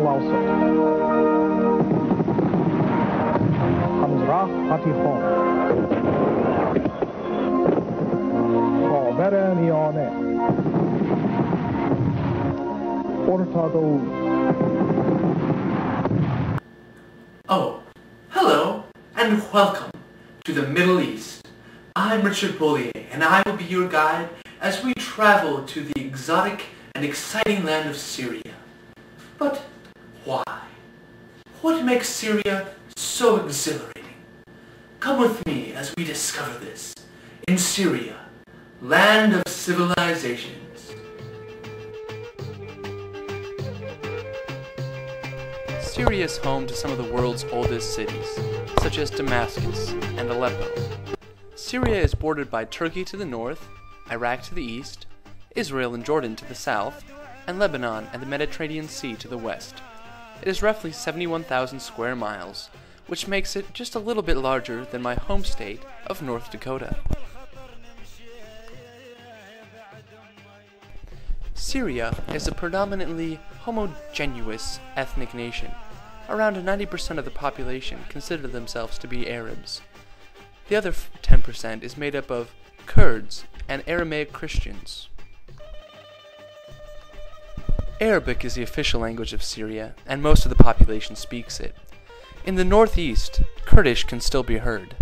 الأوسط. همزراء هاتيخون خاور میانه ارتادو. Oh, hello and welcome to the Middle East. I'm Richard Bulliet and I will be your guide as we travel to the exotic and exciting land of Syria. But why? What makes Syria so exhilarating? Come with me as we discover this in Syria, land of civilizations. Syria is home to some of the world's oldest cities, such as Damascus and Aleppo. Syria is bordered by Turkey to the north, Iraq to the east, Israel and Jordan to the south, and Lebanon and the Mediterranean Sea to the west. It is roughly 71,000 square miles, which makes it just a little bit larger than my home state of North Dakota. Syria is a predominantly homogeneous ethnic nation. Around 90% of the population consider themselves to be Arabs. The other 10% is made up of Kurds and Aramaic Christians. Arabic is the official language of Syria, and most of the population speaks it. In the northeast, Kurdish can still be heard.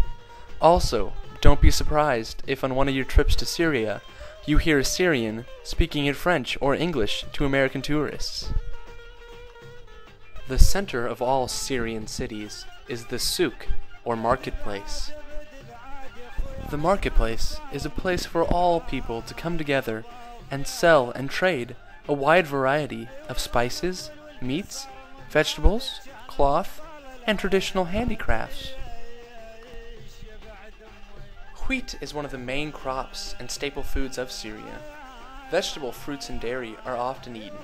Also, don't be surprised if on one of your trips to Syria, you hear a Syrian speaking in French or English to American tourists. The center of all Syrian cities is the souk, or marketplace. The marketplace is a place for all people to come together and sell and trade a wide variety of spices, meats, vegetables, cloth, and traditional handicrafts. Wheat is one of the main crops and staple foods of Syria. Vegetable fruits and dairy are often eaten.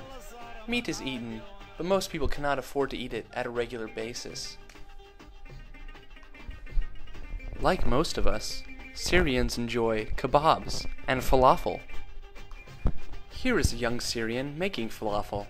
Meat is eaten, but most people cannot afford to eat it at a regular basis. Like most of us, Syrians enjoy kebabs and falafel. Here is a young Syrian making falafel.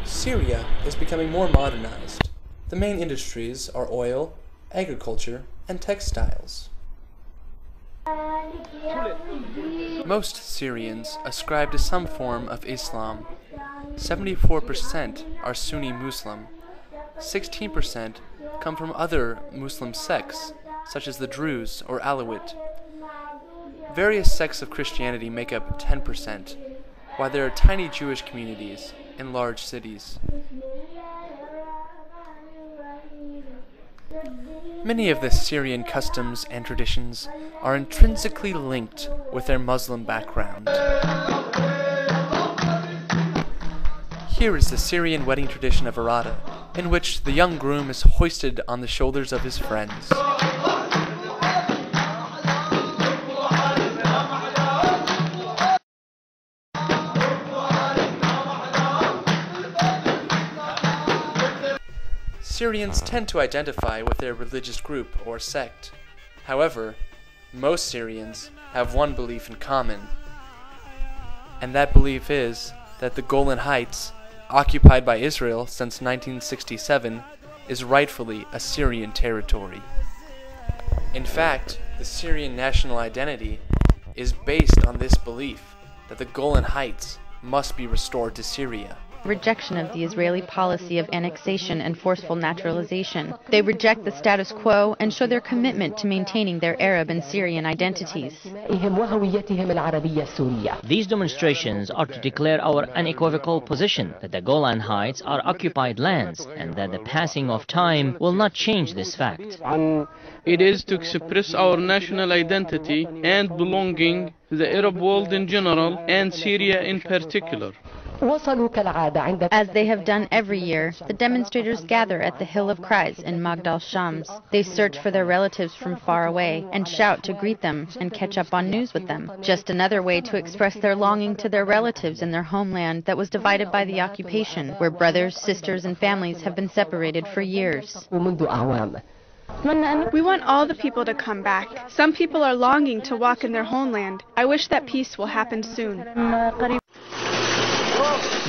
Syria is becoming more modernized. The main industries are oil, agriculture, and textiles. Most Syrians ascribe to some form of Islam. 74% are Sunni Muslim. 16% come from other Muslim sects, such as the Druze or Alawite. Various sects of Christianity make up 10%, while there are tiny Jewish communities in large cities. Many of the Syrian customs and traditions are intrinsically linked with their Muslim background. Here is the Syrian wedding tradition of Arada, in which the young groom is hoisted on the shoulders of his friends. Syrians tend to identify with their religious group or sect. However, most Syrians have one belief in common, and that belief is that the Golan Heights, occupied by Israel since 1967, is rightfully Assyrian territory. In fact, the Syrian national identity is based on this belief that the Golan Heights must be restored to Syria. Rejection of the Israeli policy of annexation and forceful naturalization. They reject the status quo and show their commitment to maintaining their Arab and Syrian identities. These demonstrations are to declare our unequivocal position that the Golan Heights are occupied lands and that the passing of time will not change this fact. It is to express our national identity and belonging to the Arab world in general and Syria in particular. As they have done every year, the demonstrators gather at the Hill of Cries in Magdal Shams. They search for their relatives from far away and shout to greet them and catch up on news with them. Just another way to express their longing to their relatives in their homeland that was divided by the occupation, where brothers, sisters, and families have been separated for years. We want all the people to come back. Some people are longing to walk in their homeland. I wish that peace will happen soon.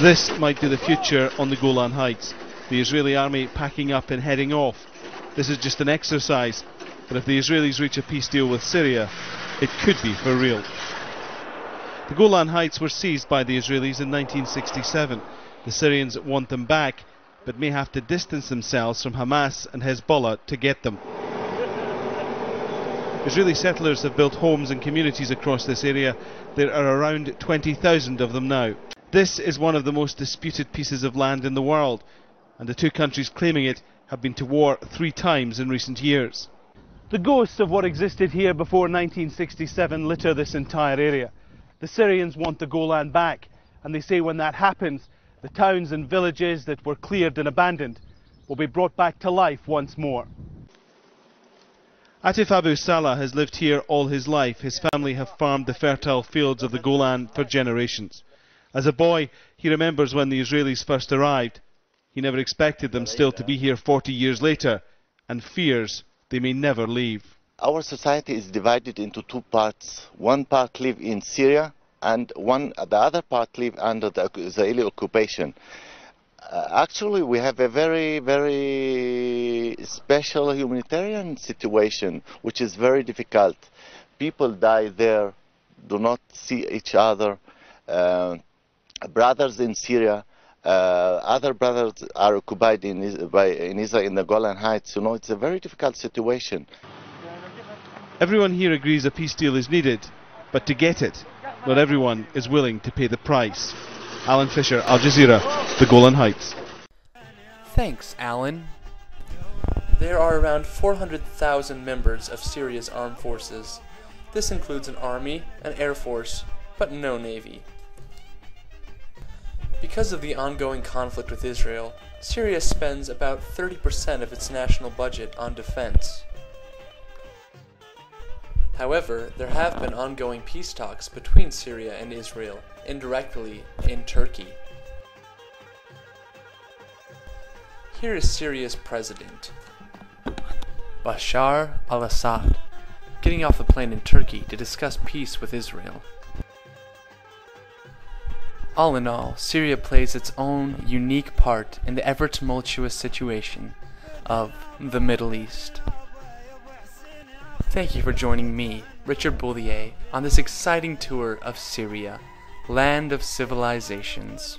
This might be the future on the Golan Heights. The Israeli army packing up and heading off. This is just an exercise, but if the Israelis reach a peace deal with Syria, it could be for real. The Golan Heights were seized by the Israelis in 1967. The Syrians want them back, but may have to distance themselves from Hamas and Hezbollah to get them. Israeli settlers have built homes and communities across this area. There are around 20,000 of them now. This is one of the most disputed pieces of land in the world, and the two countries claiming it have been to war 3 times in recent years. The ghosts of what existed here before 1967 litter this entire area. The Syrians want the Golan back, and they say when that happens, the towns and villages that were cleared and abandoned will be brought back to life once more. Atif Abu Salah has lived here all his life. His family have farmed the fertile fields of the Golan for generations. As a boy, he remembers when the Israelis first arrived. He never expected them still to be here 40 years later, and fears they may never leave. Our society is divided into 2 parts. One part live in Syria, and the other part live under the Israeli occupation. Actually, we have a very, very special humanitarian situation, which is very difficult. People die there, do not see each other. Brothers in Syria, other brothers are occupied in Israel in the Golan Heights. You know, it's a very difficult situation. Everyone here agrees a peace deal is needed, but to get it, not everyone is willing to pay the price. Alan Fisher, Al Jazeera, the Golan Heights. Thanks, Alan. There are around 400,000 members of Syria's armed forces. This includes an army, an air force, but no navy. Because of the ongoing conflict with Israel, Syria spends about 30% of its national budget on defense. However, there have been ongoing peace talks between Syria and Israel, indirectly in Turkey. Here is Syria's president, Bashar al-Assad, getting off the plane in Turkey to discuss peace with Israel. All in all, Syria plays its own unique part in the ever-tumultuous situation of the Middle East. Thank you for joining me, Richard Bulliet, on this exciting tour of Syria, land of civilizations.